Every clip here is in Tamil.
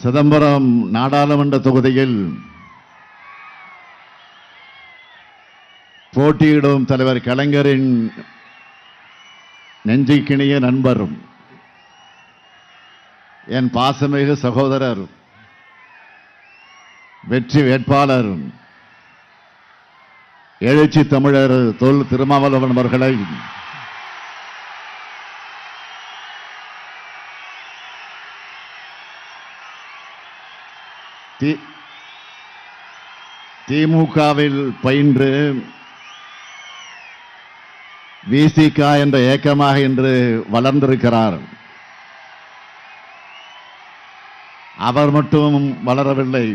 சிதம்பரம் நாடாளுமன்ற தொகுதியில் போட்டியிடும் தலைவர் கலைஞரின் நெஞ்சுக்கிணிய நண்பரும் என் பாசமிகு சகோதரர் வெற்றி வேட்பாளர் எழுச்சி தமிழர் தொல் திருமாவளவன் அவர்களை திமுகவில் பயின்று விசிக என்ற இயக்கமாக இன்று வளர்ந்திருக்கிறார். அவர் மட்டும் வளரவில்லை,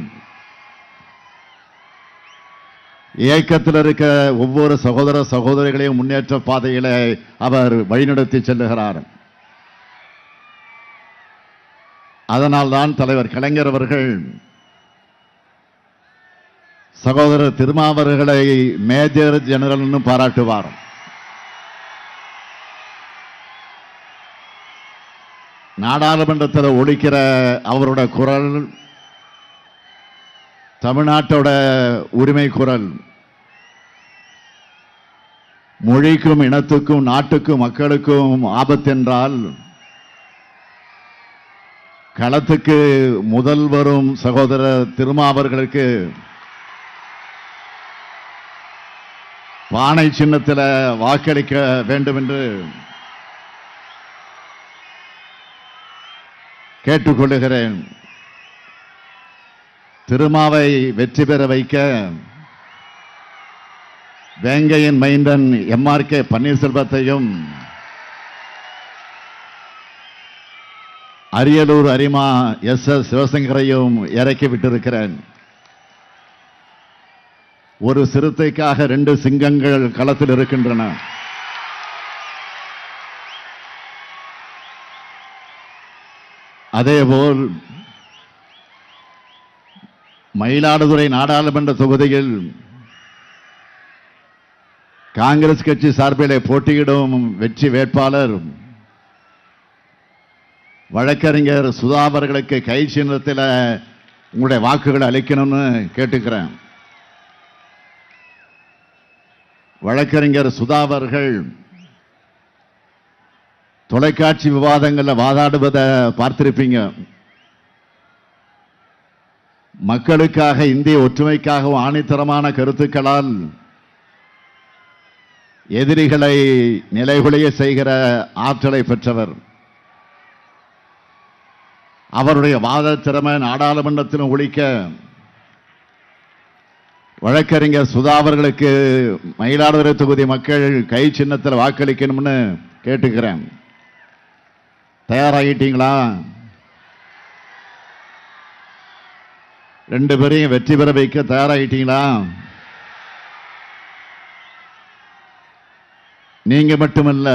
இயக்கத்தில் இருக்க ஒவ்வொரு சகோதர சகோதரிகளையும் முன்னேற்ற பாதையில அவர் வழிநடத்தி செல்லுகிறார். அதனால்தான் தலைவர் கலைஞர் அவர்கள் சகோதரர் திருமாவர்களை மேஜர் ஜெனரல் பாராட்டுவார். நாடாளுமன்றத்தில் ஒலிக்கிற அவருடைய குரல் தமிழ்நாட்டோட உரிமை குரல். மொழிக்கும் இனத்துக்கும் நாட்டுக்கும் மக்களுக்கும் ஆபத்தென்றால் களத்துக்கு முதல் வரும் சகோதரர் திருமாவர்களுக்கு பானை சின்னத்தில் வாக்களிக்க வேண்டும் என்று கேட்டுக்கொள்ளுகிறேன். திருமாவை வெற்றி பெற வைக்க வேங்கையின் மைந்தன் MRK பன்னீர்செல்வத்தையும் அரியலூர் அரிமா SS சிவசங்கரையும் இறக்கி விட்டிருக்கிறேன். ஒரு சிறுத்தைக்காக 2 சிங்கங்கள் களத்தில் இருக்கின்றன. அதேபோல் மயிலாடுதுறை நாடாளுமன்ற தொகுதியில் காங்கிரஸ் கட்சி சார்பிலே போட்டியிடும் வெற்றி வேட்பாளர் வழக்கறிஞர் சுதா அவர்களுக்கு கை சின்னத்தில் உங்களுடைய வாக்குகளை அளிக்கணும்னு கேட்டுக்கிறேன். வழக்கறிஞர் சுதா அவர்கள் தொலைக்காட்சி விவாதங்களில் வாதாடுவதை பார்த்திருப்பீங்க. மக்களுக்காக, இந்திய ஒற்றுமைக்காகவும் ஆணித்தரமான கருத்துக்களால் எதிரிகளை நிலைகுலைய செய்கிற ஆற்றலை பெற்றவர். அவருடைய வாத திறமை நாடாளுமன்றத்திலும் ஒழிக்க வழக்கறிஞர் சுதா அவர்களுக்கு மயிலாடுதுறை தொகுதி மக்கள் கை சின்னத்தில் வாக்களிக்கணும்னு கேட்டுக்கிறேன். தயாராகிட்டீங்களா? 2 பேரையும் வெற்றி பெற வைக்க தயாராகிட்டீங்களா? நீங்க மட்டுமல்ல,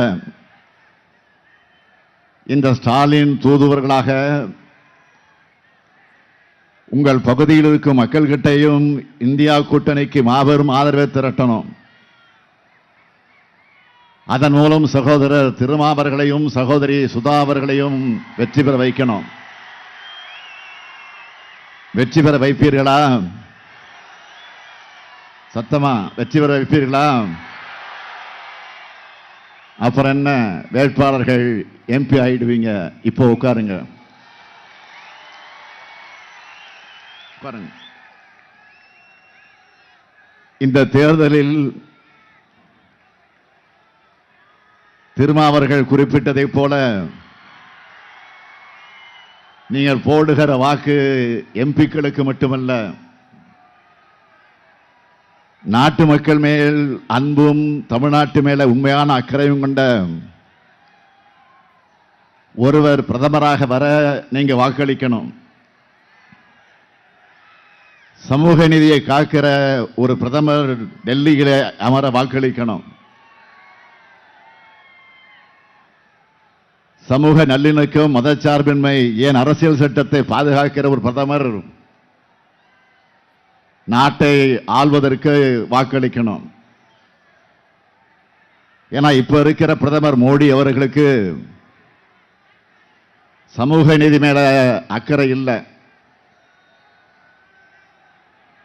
இந்த ஸ்டாலின் தூதுவர்களாக உங்கள் பகுதியில் இருக்கும் மக்கள் கிட்டையும் இந்தியா கூட்டணிக்கு மாபெரும் ஆதரவை திரட்டணும். அதன் மூலம் சகோதரர் திருமாவர்களையும் சகோதரி சுதா அவர்களையும் வெற்றி பெற வைக்கணும். வெற்றி பெற வைப்பீர்களா? சத்தமா வெற்றி பெற வைப்பீர்களா? அப்புறம் என்ன, வேட்பாளர்கள் MP ஆயிடுவீங்க. இப்போ உட்காருங்க. இந்த தேர்தலில் திருமாவர்கள் குறிப்பிட்டதைப் போல நீங்கள் போடுகிற வாக்கு MPக்களுக்கு மட்டுமல்ல, நாட்டு மக்கள் மேல் அன்பும் தமிழ்நாட்டு மேல உண்மையான அக்கறையும் கொண்ட ஒருவர் பிரதமராக வர நீங்க வாக்களிக்கணும். சமூக நீதியை காக்கிற ஒரு பிரதமர் டெல்லியில அமர வாக்களிக்கணும். சமூக நல்லிணக்கம், மதச்சார்பின்மை, ஏன் அரசியல் சட்டத்தை பாதுகாக்கிற ஒரு பிரதமர் நாட்டை ஆள்வதற்கு வாக்களிக்கணும். ஏன்னா இப்ப இருக்கிற பிரதமர் மோடி அவர்களுக்கு சமூக நீதி மேல அக்கறை இல்லை.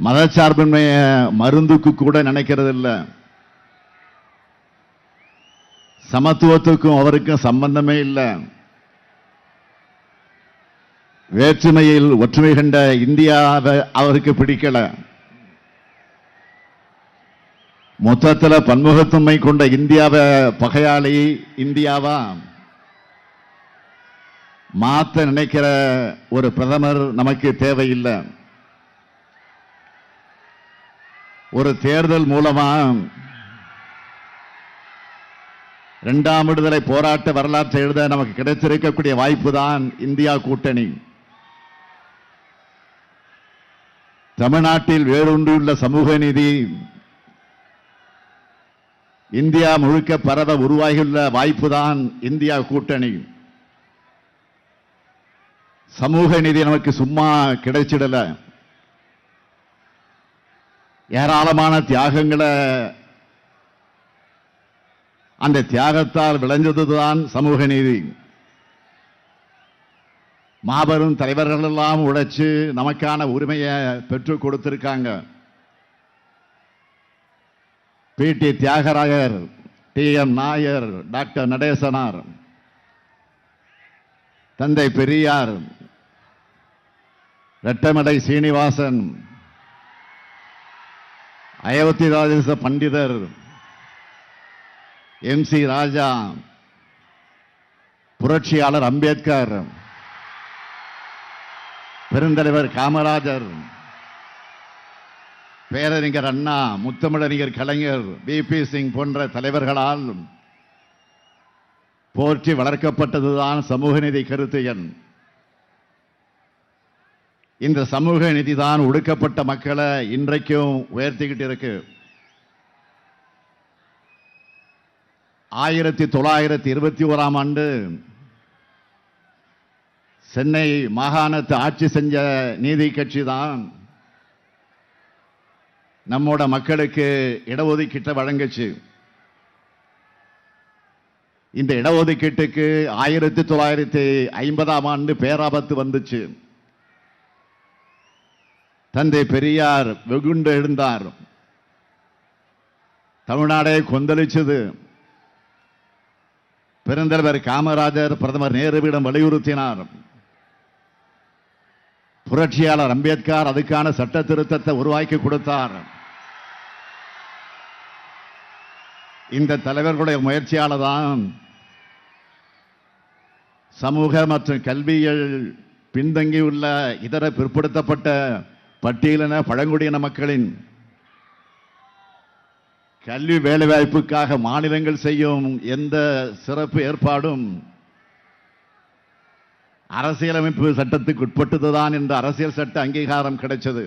மதச்சார்பின்மைய மருந்துக்கு கூட நினைக்கிறது இல்ல. சமத்துவத்துக்கும் அவருக்கும் சம்பந்தமே இல்லை. வேற்றுமையில் ஒற்றுமை கண்ட இந்தியாவை அவருக்கு பிடிக்கல. மொத்தத்தில் பன்முகத்தன்மை கொண்ட இந்தியாவை பகையாளி இந்தியாவா மாத்த நினைக்கிற ஒரு பிரதமர் நமக்கு தேவையில்லை. ஒரு தேர்தல் மூலமா இரண்டாம் விடுதலை போராட்ட வரலாற்றை எழுத நமக்கு கிடைத்திருக்கக்கூடிய வாய்ப்பு தான் இந்தியா கூட்டணி. தமிழ்நாட்டில் வேரூன்றியுள்ள சமூக நீதி இந்தியா முழுக்க பரவ உருவாகியுள்ள வாய்ப்பு தான் இந்தியா கூட்டணி. சமூக நீதி நமக்கு சும்மா கிடைச்சிடல. ஏராளமான தியாகங்களை அந்த தியாகத்தால் விளைஞ்சதுதான் சமூக நீதி. மாபெரும் தலைவர்கள் எல்லாம் உழைச்சு நமக்கான உரிமையை பெற்றுக் கொடுத்திருக்காங்க. P T. Thiyagarayar, T M. Nair, doctor Natesanar, தந்தை பெரியார், ரெட்டமலை சீனிவாசன், அயோத்திதாச பண்டிதர், எம்.சி. ராஜா, புரட்சியாளர் அம்பேத்கர், பெருந்தலைவர் காமராஜர், பேரறிஞர் அண்ணா, முத்தமிழறிஞர் கலைஞர், வி.பி. சிங் போன்ற தலைவர்களால் போற்றி வளர்க்கப்பட்டதுதான் சமூக நீதி கருத்தியல். இந்த சமூக நீதி தான் ஒடுக்கப்பட்ட மக்களை இன்றைக்கும் உயர்த்திக்கிட்டு இருக்கு. 1921ஆம் ஆண்டு சென்னை மாகாணத்தை ஆட்சி செஞ்ச நீதி கட்சி தான் நம்மோட மக்களுக்கு இடஒதுக்கீட்டை வழங்குச்சு. இந்த இடஒதுக்கீட்டுக்கு 1950ஆம் ஆண்டு பேராபத்து வந்துச்சு. தந்தை பெரியார் வெகுண்டு எழுந்தார். தமிழ்நாடே கொந்தளிச்சது. பெருந்தலைவர் காமராஜர் பிரதமர் நேருவிடம் வலியுறுத்தினார். புரட்சியாளர் அம்பேத்கர் அதுக்கான சட்ட திருத்தத்தை உருவாக்கி கொடுத்தார். இந்த தலைவர்களுடைய முயற்சியால தான் சமூக மற்றும் கல்வியில் பின்தங்கியுள்ள இதர பிற்படுத்தப்பட்ட பட்டியலின பழங்குடியின மக்களின் கல்வி வேலைவாய்ப்புக்காக மாநிலங்கள் செய்யும் எந்த சிறப்பு ஏற்பாடும் அரசியலமைப்பு சட்டத்துக்கு உட்பட்டதுதான் என்ற அரசியல் சட்ட அங்கீகாரம் கிடைச்சது.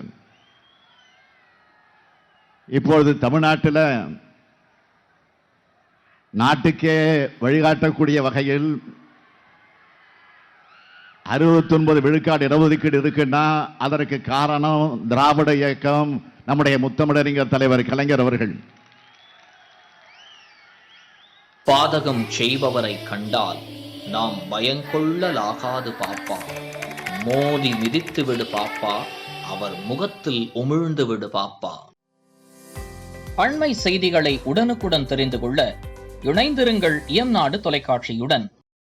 இப்பொழுது தமிழ்நாட்டில் நாட்டுக்கே வழிகாட்டக்கூடிய வகையில் 69 விழுக்காடு இடஒதுக்கீடு இருக்குன்னா அதற்கு காரணம் திராவிட இயக்கம், நம்முடைய முத்தமிழறிஞர் தலைவர் கலைஞர் அவர்கள். பாதகம் செய்பவரை கண்டால் நாம் பயங்கொள்ளலாகாது பாப்பா, மோதி மிதித்து விடு பாப்பா, அவர் முகத்தில் உமிழ்ந்து விடு பாப்பா. அண்மை செய்திகளை உடனுக்குடன் தெரிந்து கொள்ள இணைந்திருங்கள் இயம்நாடு தொலைக்காட்சியுடன்.